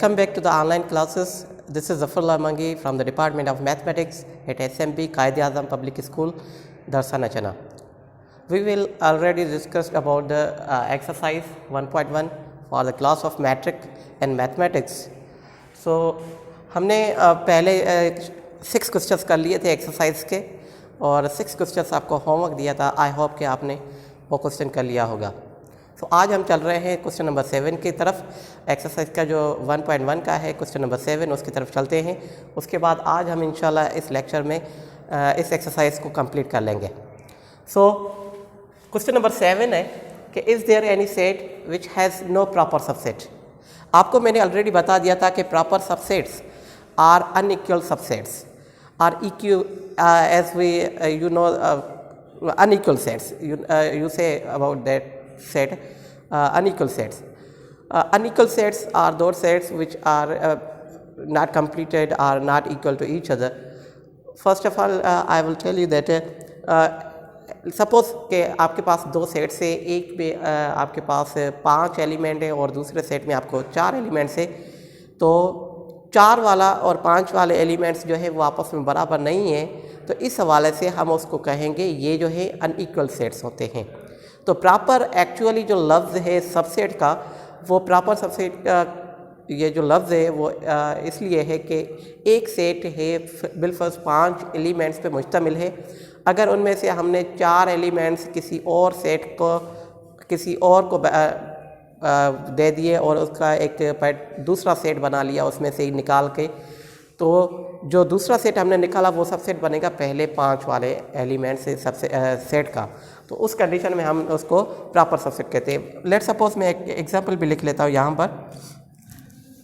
Welcome back to the online classes. This is Zafar Mangi from the Department of Mathematics at SMB Quaid-e-Azam Public School, Darsa Nachana. We will already discussed about the exercise 1.1 for the class of metric and mathematics. So हमने पहले 6 questions कर लिए थे exercise के और 6 questions आपको homework दिया था. आई होप कि आपने वो क्वेश्चन कर लिया होगा. तो आज हम चल रहे हैं क्वेश्चन नंबर 7 की तरफ. एक्सरसाइज का जो 1.1 का है क्वेश्चन नंबर 7 उसकी तरफ चलते हैं. उसके बाद आज हम इंशाल्लाह इस लेक्चर में इस एक्सरसाइज को कंप्लीट कर लेंगे. सो क्वेश्चन नंबर 7 है कि is there any set which has no proper subset. आपको मैंने ऑलरेडी बता दिया था कि proper subsets are unequal subsets are equal as we you know unequal sets. You say about that set unequal sets. Unequal sets are those sets which are not completed or not equal to each other. First of all, I will tell you that suppose कि आपके पास दो sets है, एक में आपके पास 5 element है और दूसरे सेट में आपको 4 एलिमेंट्स है. तो 4 वाला और 5 वाले एलिमेंट्स जो है वो आपस में बराबर नहीं है. तो इस हवाले से हम उसको कहेंगे ये जो है अनइक्वल सेट्स होते हैं. तो प्रॉपर एक्चुअली जो लफ्ज़ है सबसेट का, वो प्रॉपर सबसेट ये जो लफ्ज़ है वो इसलिए है कि एक सेट है बिलफर्ज 5 एलिमेंट्स पे मुश्तमिल है. अगर उनमें से हमने 4 एलिमेंट्स किसी और सेट को किसी और को दे दिए और उसका एक दूसरा सेट बना लिया उसमें से निकाल के, तो जो दूसरा सेट हमने निकाला वो सबसेट बनेगा पहले 5 वाले एलिमेंट से सबसे सेट का. तो उस कंडीशन में हम उसको प्रॉपर सबसेट कहते हैं. लेट सपोज मैं एक एग्जांपल भी लिख लेता हूँ यहाँ पर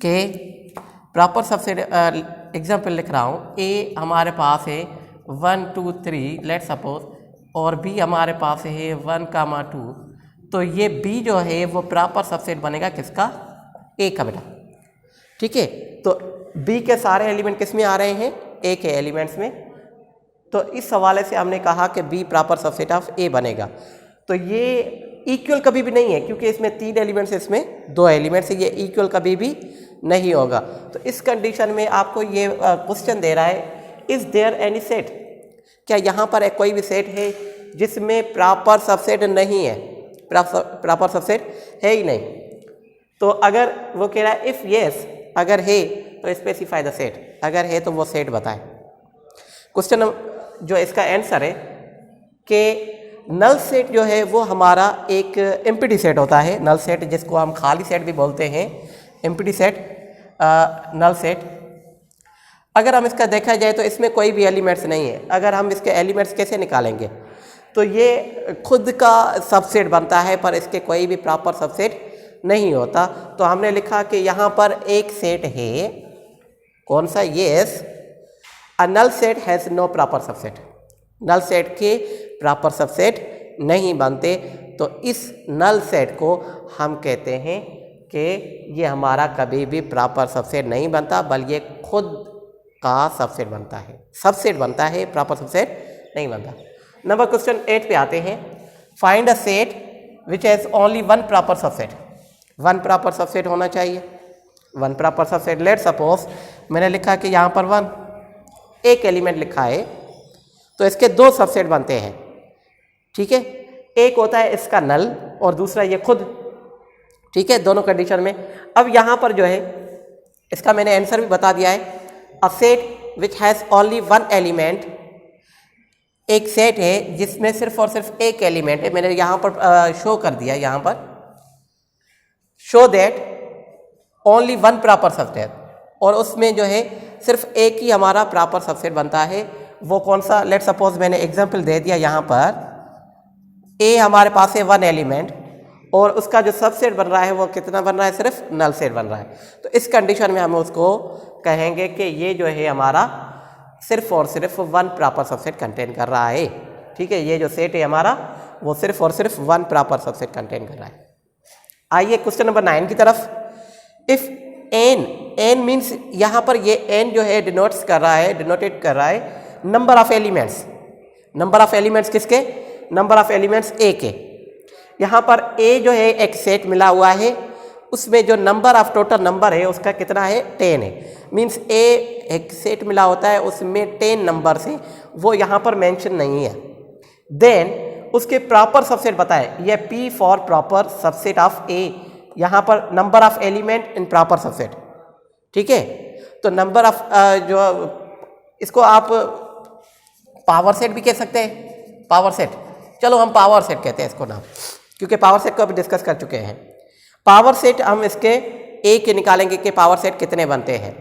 कि प्रॉपर सबसेट एग्जांपल लिख रहा हूँ. ए हमारे पास है 1 2 3 लेट सपोज, और बी हमारे पास है 1 2. तो ये बी जो है वो प्रॉपर सबसेट बनेगा किसका? ए का बेटा. ठीक है. तो बी के सारे एलिमेंट किस में आ रहे हैं? ए के एलिमेंट्स में. तो इस हवाले से हमने कहा कि बी प्रॉपर सबसेट ऑफ ए बनेगा. तो ये इक्वल कभी भी नहीं है क्योंकि इसमें 3 एलिमेंट्स है, इसमें 2 एलिमेंट्स है. ये इक्वल कभी भी नहीं होगा. तो इस कंडीशन में आपको ये क्वेश्चन दे रहा है इज़ देयर एनी सेट. क्या यहाँ पर कोई भी सेट है जिसमें प्रॉपर सबसेट नहीं है? प्रॉपर सबसेट है ही नहीं. तो अगर वो कह रहा है इफ़ येस, अगर है तो स्पेसिफाई द सेट. अगर है तो वो सेट बताएं. क्वेश्चन जो इसका आंसर है कि नल सेट जो है वो हमारा एक एम्प्टी सेट होता है. नल सेट जिसको हम खाली सेट भी बोलते हैं, एम्प्टी सेट, नल सेट. अगर हम इसका देखा जाए तो इसमें कोई भी एलिमेंट्स नहीं है. अगर हम इसके एलिमेंट्स कैसे निकालेंगे? तो ये खुद का सबसेट बनता है पर इसके कोई भी प्रॉपर सबसेट नहीं होता. तो हमने लिखा कि यहाँ पर एक सेट है, कौन सा? Yes, a null set has no proper subset. Null set के प्रॉपर सबसेट नहीं बनते. तो इस नल सेट को हम कहते हैं कि ये हमारा कभी भी प्रॉपर सबसेट नहीं बनता, बल्कि ये खुद का सबसेट बनता है. सबसेट बनता है, प्रॉपर सबसेट नहीं बनता. नंबर क्वेश्चन 8 पे आते हैं. Find a set which has only 1 proper subset. 1 proper subset होना चाहिए. 1 प्रॉपर सबसेट. लेट सपोज मैंने लिखा कि यहाँ पर 1 एक एलिमेंट लिखा है, तो इसके 2 सबसेट बनते हैं. ठीक है. एक होता है इसका नल और दूसरा ये खुद. ठीक है, दोनों कंडीशन में. अब यहाँ पर जो है इसका मैंने आंसर भी बता दिया है. A set which has only 1 element, एक सेट है जिसमें सिर्फ और सिर्फ एक एलिमेंट है. मैंने यहाँ पर शो कर दिया, यहाँ पर show that only 1 proper subset, और उसमें जो है सिर्फ एक ही हमारा प्रॉपर सबसेट बनता है. वो कौन सा? लेट सपोज मैंने एग्जांपल दे दिया यहाँ पर. ए हमारे पास है 1 एलिमेंट और उसका जो सबसेट बन रहा है वो कितना बन रहा है? सिर्फ नल सेट बन रहा है. तो इस कंडीशन में हम उसको कहेंगे कि ये जो है हमारा सिर्फ और सिर्फ 1 प्रॉपर सबसेट कंटेन कर रहा है. ठीक है. ये जो सेट है हमारा वो सिर्फ और सिर्फ 1 प्रॉपर सबसेट कंटेन कर रहा है. आइए क्वेश्चन नंबर 9 की तरफ. इफ़ एन मीन्स यहाँ पर ये एन जो है डिनोटेट कर रहा है number of elements. Number of elements किसके? नंबर ऑफ एलिमेंट्स ए के. यहाँ पर ए जो है एक सेट मिला हुआ है उसमें जो नंबर ऑफ टोटल नंबर है उसका कितना है 10 है। मीन्स ए एक सेट मिला होता है उसमें 10 नंबर है, वो यहाँ पर मेंशन नहीं है। देन उसके प्रॉपर सबसेट बताए, ये P for proper subset of A, यहाँ पर number of element in proper subset. ठीक है, तो नंबर ऑफ जो इसको आप पावर सेट भी कह सकते हैं, पावर सेट। चलो हम पावर सेट कहते हैं इसको नाम, क्योंकि पावर सेट को अभी डिस्कस कर चुके हैं। पावर सेट हम इसके ए के निकालेंगे कि पावर सेट कितने बनते हैं।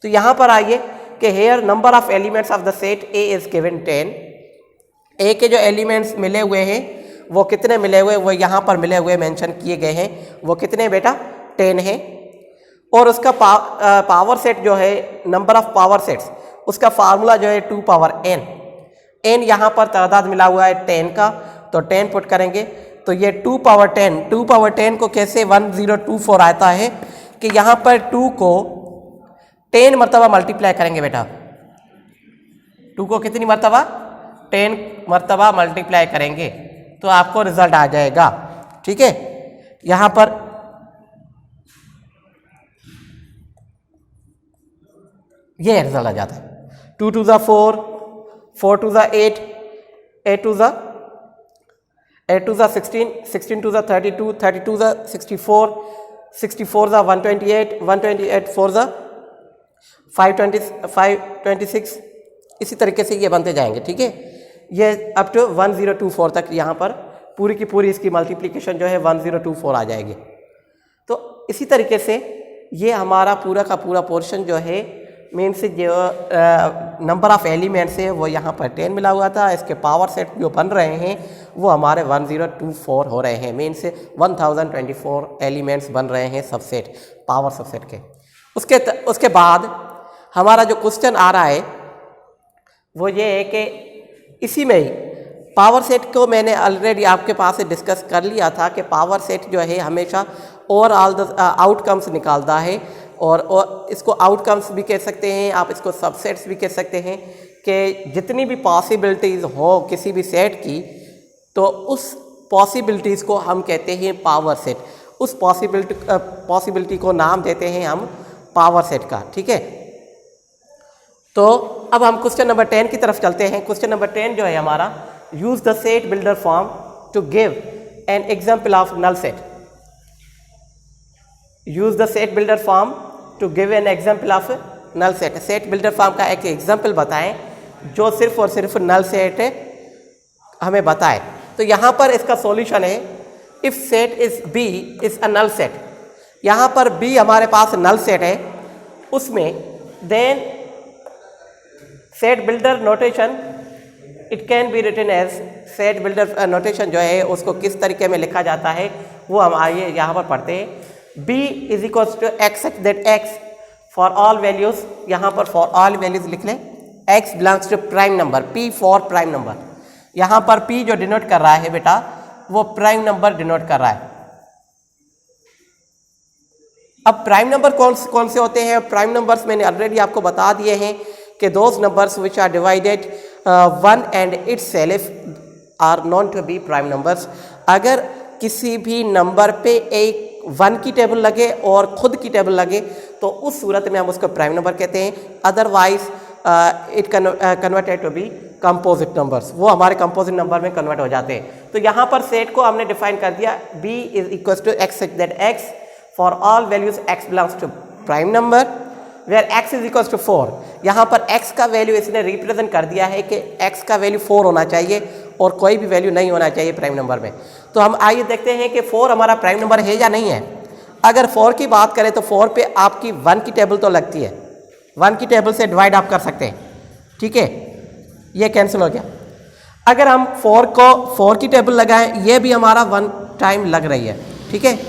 तो यहाँ पर आइए कि here number of elements of the set A is given 10। ए के जो एलिमेंट्स मिले हुए हैं वो कितने मिले हुए, वो यहाँ पर मिले हुए मेंशन किए गए हैं। वो कितने बेटा 10 है। और उसका पावर सेट जो है, नंबर ऑफ पावर सेट्स, उसका फार्मूला जो है 2 पावर n। n यहाँ पर तादाद मिला हुआ है 10 का, तो 10 पुट करेंगे तो ये 2 पावर 10 को कैसे 1024 आता है कि यहाँ पर 2 को 10 मरतबा मल्टीप्लाई करेंगे बेटा। 2 को कितनी मरतबा 10 मरतबा मल्टीप्लाई करेंगे तो आपको रिजल्ट आ जाएगा। ठीक है, यहाँ पर ये रिजल्ट आ जाता है। 2 2 4, 4 2 8, 8 2 16, 16 2 32, 32 64, 64 128, 128 4 526। इसी तरीके से ये बनते जाएंगे। ठीक है, ये अप टू 1024 तक यहाँ पर पूरी की पूरी इसकी मल्टीप्लिकेशन जो है 1024 आ जाएगी। तो इसी तरीके से ये हमारा पूरा का पूरा पोर्शन जो है, मीन्स जो नंबर ऑफ एलिमेंट्स है वो यहाँ पर 10 मिला हुआ था। इसके पावर सेट जो बन रहे हैं वो हमारे 1024 हो रहे हैं। मीन्स 1024 एलिमेंट्स बन रहे हैं सबसेट, पावर सबसेट के। उसके बाद हमारा जो क्वेश्चन आ रहा है वो ये है कि इसी में ही पावर सेट को मैंने ऑलरेडी आपके पास से डिस्कस कर लिया था कि पावर सेट जो है हमेशा ओवरऑल द आउटकम्स निकालता है। और इसको आउटकम्स भी कह सकते हैं, आप इसको सबसेट्स भी कह सकते हैं कि जितनी भी पॉसिबिलिटीज़ हो किसी भी सेट की, तो उस पॉसिबिलिटीज़ को हम कहते हैं पावर सेट। उस पॉसिबिलिटी को नाम देते हैं हम पावर सेट का। ठीक है, तो अब हम क्वेश्चन नंबर 10 की तरफ चलते हैं। क्वेश्चन नंबर 10 जो है हमारा, use the set builder form to give an example of null set. Use the set builder form to give an example of null set. Set builder form का एक example बताएं जो सिर्फ और सिर्फ नल सेट हमें बताए। तो यहाँ पर इसका सॉल्यूशन है, if set is B is a null set. यहाँ पर बी हमारे पास नल सेट है, उसमें then set builder notation it can be written as, set builder notation जो है उसको किस तरीके में लिखा जाता है वो हम आइए यहाँ पर पढ़ते हैं। b is equal to x such that x for all values, यहाँ पर फॉर ऑल वैल्यूज लिख लें, x belongs to prime number, p for prime number. यहाँ पर p जो डिनोट कर रहा है बेटा वो प्राइम नंबर डिनोट कर रहा है। अब प्राइम नंबर कौन से होते हैं? प्राइम नंबर्स मैंने ऑलरेडी आपको बता दिए हैं कि those numbers which are divided 1 and itself are known to be prime numbers. अगर किसी भी नंबर पे एक 1 की टेबल लगे और खुद की टेबल लगे तो उस सूरत में हम उसको प्राइम नंबर कहते हैं। Otherwise it converted to be composite numbers, वो हमारे कंपोजिट नंबर में कन्वर्ट हो जाते हैं। तो यहाँ पर सेट को हमने डिफाइन कर दिया, b is equal to x such that x for all values x belongs to prime number where x is equal to 4। यहाँ पर x का वैल्यू इसने रिप्रेजेंट कर दिया है कि x का वैल्यू 4 होना चाहिए और कोई भी वैल्यू नहीं होना चाहिए प्राइम नंबर में। तो हम आइए देखते हैं कि 4 हमारा प्राइम नंबर है या नहीं है। अगर 4 की बात करें तो 4 पे आपकी 1 की टेबल तो लगती है, 1 की टेबल से डिवाइड आप कर सकते हैं। ठीक है, ये कैंसिल हो गया। अगर हम 4 को 4 की टेबल लगाएं, ये भी हमारा 1 टाइम लग रही है। ठीक है,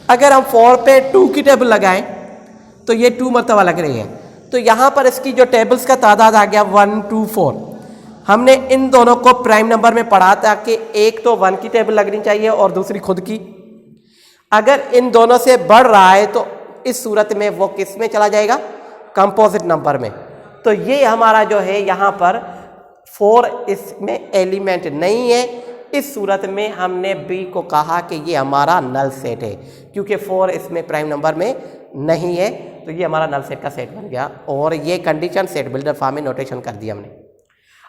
अगर हम 4 पे 2 की टेबल लगाएं तो ये 2 मरतबा लग रही है। तो यहाँ पर इसकी जो टेबल्स का तादाद आ गया 1 2 4। हमने इन दोनों को प्राइम नंबर में पढ़ा था कि एक तो 1 की टेबल लगनी चाहिए और दूसरी खुद की। अगर इन दोनों से बढ़ रहा है तो इस सूरत में वो किस में चला जाएगा? कंपोजिट नंबर में। तो ये हमारा जो है यहाँ पर 4 इसमें एलिमेंट नहीं है इस सूरत में हमने बी को कहा कि ये हमारा नल सेट है, क्योंकि 4 इसमें प्राइम नंबर में नहीं है, तो ये हमारा नल सेट का सेट बन गया और ये कंडीशन सेट बिल्डर फॉर्म में नोटेशन कर दिया हमने।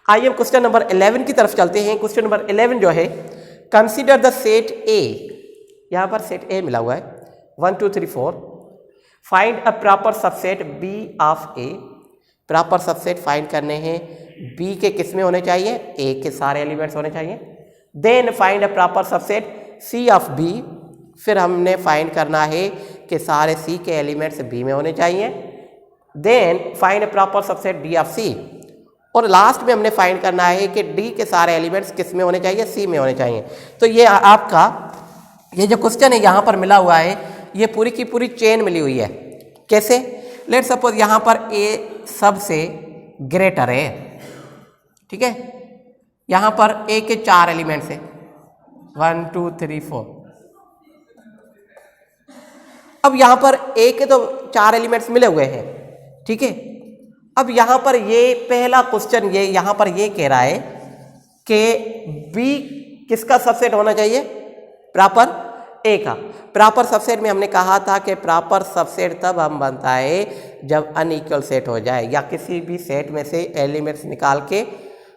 आइए हम क्वेश्चन नंबर 11 की तरफ चलते हैं। क्वेश्चन नंबर 11 जो है, कंसीडर द सेट ए, यहाँ पर सेट ए मिला हुआ है 1 2 3 4, find a proper subset B of A. Proper subset find करने हैं, बी के किस में होने चाहिए, ए के सारे एलिमेंट्स होने चाहिए। Then find a proper subset C of B, फिर हमने फाइंड करना है कि सारे सी के एलिमेंट्स बी में होने चाहिए। Then find a proper subset D of C, और लास्ट में हमने फाइंड करना है कि डी के सारे एलिमेंट्स किस में होने चाहिए, सी में होने चाहिए। तो ये आपका ये जो क्वेश्चन है यहाँ पर मिला हुआ है, ये पूरी की पूरी चेन मिली हुई है। कैसे? लेट सपोज यहाँ पर ए सबसे ग्रेटर है, ठीक है, यहाँ पर ए के 4 एलिमेंट्स है 1 2 3 4। अब यहाँ पर ए के तो 4 एलिमेंट्स मिले हुए हैं, ठीक है। अब यहाँ पर ये पहला क्वेश्चन ये यहाँ पर ये कह रहा है कि बी किसका सबसेट होना चाहिए, प्रॉपर ए का। प्रॉपर सबसेट में हमने कहा था कि प्रॉपर सबसेट तब हम बनता है जब अनइक्वल सेट हो जाए, या किसी भी सेट में से एलिमेंट्स निकाल के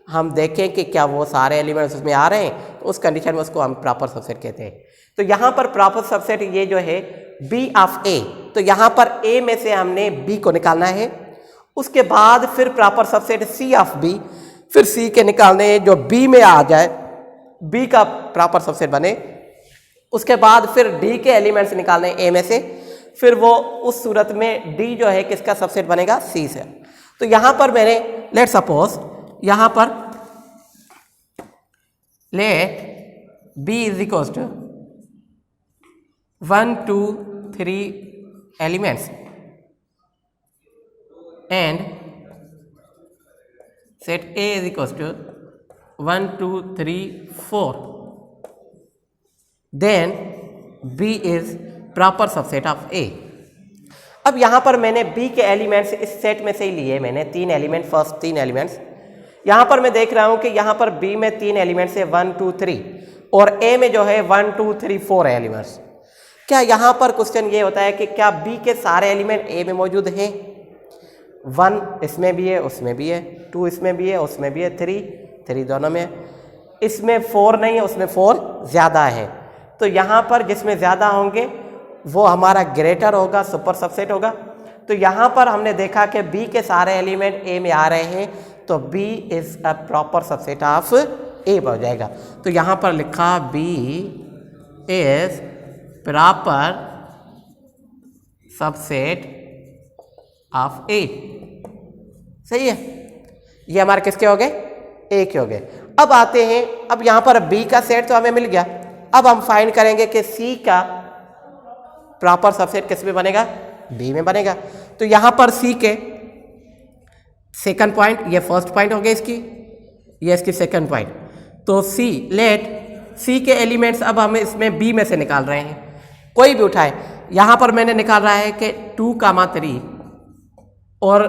हम देखें कि क्या वो सारे एलिमेंट्स उसमें आ रहे हैं, तो उस कंडीशन में उसको हम प्रॉपर सबसेट कहते हैं। तो यहाँ पर प्रॉपर सबसेट ये जो है बी ऑफ ए, तो यहाँ पर ए में से हमने बी को निकालना है। उसके बाद फिर proper subset C of B, फिर सी के निकालने जो बी में आ जाए, बी का प्रॉपर सबसेट बने। उसके बाद फिर डी के एलिमेंट्स निकालने ए में से, फिर वो उस सूरत में डी जो है किसका सबसेट बनेगा, सी से। तो यहाँ पर मैंने लेट सपोज यहाँ पर let B is equal to 1 2 3 elements and set A is equals to 1 2 3 4, then B is proper subset of A। अब यहाँ पर मैंने B के एलिमेंट्स इस सेट में से ही लिए, मैंने 3 एलिमेंट, फर्स्ट 3 एलिमेंट्स। यहाँ पर मैं देख रहा हूँ कि यहाँ पर B में 3 एलिमेंट्स है 1 2 3, और A में जो है 1 2 3 4 एलिमेंट्स। क्या यहाँ पर क्वेश्चन ये होता है कि क्या B के सारे एलिमेंट A में मौजूद हैं? 1 इसमें भी है, उसमें भी है, 2 इसमें भी है, उसमें भी है, 3 दोनों में। इसमें 4 नहीं है, उसमें 4 ज़्यादा है। तो यहाँ पर जिसमें ज़्यादा होंगे वो हमारा ग्रेटर होगा, सुपर सबसेट होगा। तो यहाँ पर हमने देखा कि B के सारे एलिमेंट A में आ रहे हैं, तो B is a proper subset of A हो जाएगा। तो यहाँ पर लिखा B is proper subset of A. सही है, ये हमारे किसके हो गए, ए के हो गए। अब आते हैं, अब यहाँ पर बी का सेट तो हमें मिल गया। अब हम फाइंड करेंगे कि सी का प्रॉपर सबसेट किस में बनेगा, बी में बनेगा। तो यहाँ पर सी के सेकंड पॉइंट, ये फर्स्ट पॉइंट हो गया इसकी, ये इसकी सेकंड पॉइंट। तो सी लेट सी के एलिमेंट्स अब हम इसमें बी में से निकाल रहे हैं, कोई भी उठाए। यहाँ पर मैंने निकाल रहा है कि 2 3, और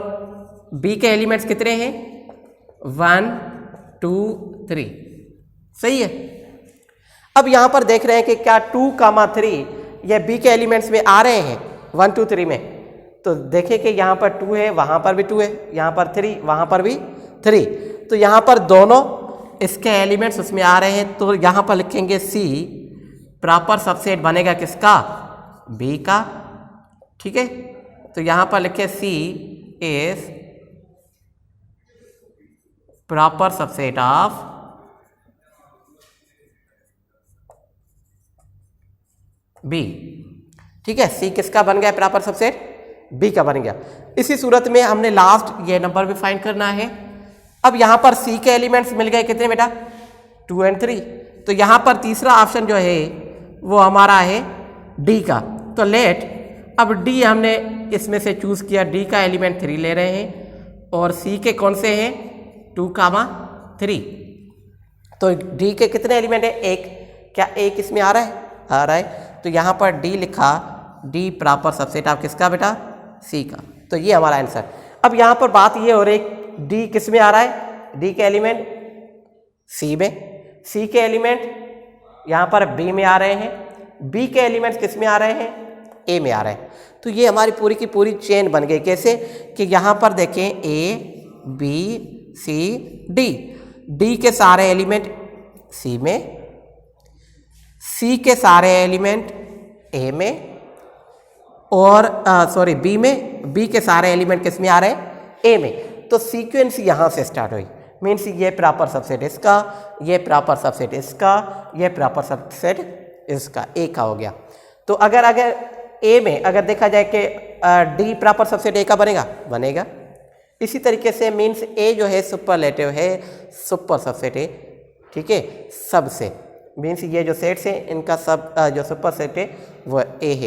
B के एलिमेंट्स कितने हैं, 1 2 3। सही है। अब यहाँ पर देख रहे हैं कि क्या 2 3 ये B के एलिमेंट्स में आ रहे हैं 1 2 3 में। तो देखें कि यहाँ पर 2 है, वहाँ पर भी 2 है, यहाँ पर 3, वहाँ पर भी 3। तो यहाँ पर दोनों इसके एलिमेंट्स उसमें आ रहे हैं, तो यहाँ पर लिखेंगे C प्रॉपर सबसेट बनेगा किसका, B का। ठीक है, तो यहाँ पर लिखे C is proper subset of B। ठीक है, C किसका बन गया प्रॉपर सबसेट, B का बन गया। इसी सूरत में हमने लास्ट ये नंबर भी फाइंड करना है। अब यहाँ पर C के एलिमेंट्स मिल गए कितने बेटा, 2 और 3। तो यहाँ पर तीसरा ऑप्शन जो है वो हमारा है D का। तो लेट अब D हमने इसमें से चूज़ किया, D का एलिमेंट 3 ले रहे हैं, और C के कौन से हैं, 2 3। तो D के कितने एलिमेंट है, 1। क्या 1 इसमें आ रहा है, आ रहा है। तो यहाँ पर D लिखा, D प्रॉपर सबसेट ऑफ किसका बेटा, C का। तो ये हमारा आंसर। अब यहाँ पर बात ये हो रही है D किस में आ रहा है, D के एलिमेंट C में, सी के एलिमेंट यहाँ पर बी में आ रहे हैं, बी के एलिमेंट्स किस में आ रहे हैं, ए में आ रहे हैं। तो ये हमारी पूरी की पूरी चेन बन गई। कैसे कि यहाँ पर देखें A B C D, D के सारे एलिमेंट सी में, सी के सारे एलिमेंट ए में, और बी में, बी के सारे एलिमेंट किस में आ रहे हैं, ए में। तो सीक्वेंस यहाँ से स्टार्ट हुई, मीन्स ये प्रॉपर सबसेट इसका, ये प्रॉपर सबसेट इसका, ये प्रॉपर सबसेट इसका, ए का हो गया। तो अगर ए में अगर देखा जाए कि डी प्रॉपर सबसेट ए का बनेगा। इसी तरीके से मीन्स ए जो है सुपरलेटिव है, सुपर सबसेट है, ठीक है, सबसे मीन्स ये जो सेट्स है इनका सब जो सुपर सेट है वो ए है।